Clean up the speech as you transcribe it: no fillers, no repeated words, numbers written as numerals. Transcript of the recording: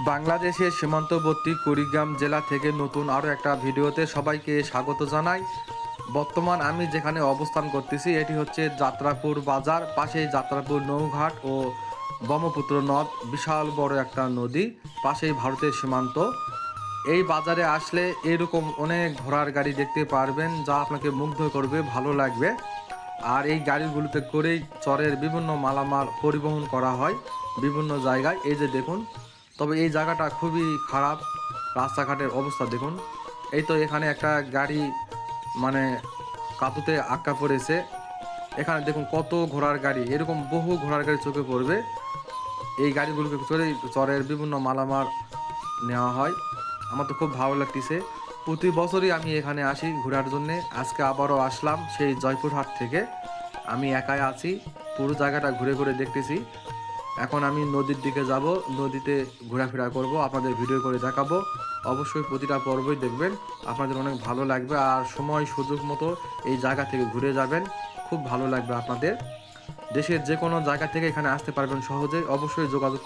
বাংলাদেশের সীমান্তবর্তী কুড়িগ্রাম জেলা থেকে নতুন আরও একটা ভিডিওতে সবাইকে স্বাগত জানাই। বর্তমান আমি যেখানে অবস্থান করতেছি এটি হচ্ছে যাত্রাপুর বাজার, পাশেই যাত্রাপুর নৌঘাট ও ব্রহ্মপুত্র নদ, বিশাল বড় একটা নদী, পাশেই ভারতের সীমান্ত। এই বাজারে আসলে এরকম অনেক ঘোড়ার গাড়ি দেখতে পারবেন যা আপনাকে মুগ্ধ করবে, ভালো লাগবে। আর এই গাড়িগুলোতে করেই চরের বিভিন্ন মালামাল পরিবহন করা হয় বিভিন্ন জায়গায়। এই যে দেখুন, তবে এই জায়গাটা খুবই খারাপ, রাস্তাঘাটের অবস্থা দেখুন। এই তো এখানে একটা গাড়ি মানে কাতুতে আটকা পড়েছে। এখানে দেখুন কত ঘোড়ার গাড়ি, এরকম বহু ঘোড়ার গাড়ি চোখে পড়বে। এই গাড়িগুলোকে চড়েই চরের বিভিন্ন মালামাল নেওয়া হয়। আমার তো খুব ভালো লাগতেছে। প্রতি বছরই আমি এখানে আসি ঘোরার জন্যে। আজকে আবারও আসলাম সেই জয়পুরহাট থেকে। আমি একাই আছি, পুরো জায়গাটা ঘুরে ঘুরে দেখতেছি। এখন আমি নদীর দিকে যাব, নদীতে ঘোরাফেরা করব, আপনাদের ভিডিও করে দেখাবো। অবশ্যই প্রতিটা পর্বই দেখবেন, আপনাদের অনেক ভালো লাগবে। আর সময় সুযোগ মতো এই জায়গা থেকে ঘুরে যাবেন, খুব ভালো লাগবে আপনাদের। দেশের যে কোনো জায়গা থেকে এখানে আসতে পারবেন সহজে, অবশ্যই যোগাযোগ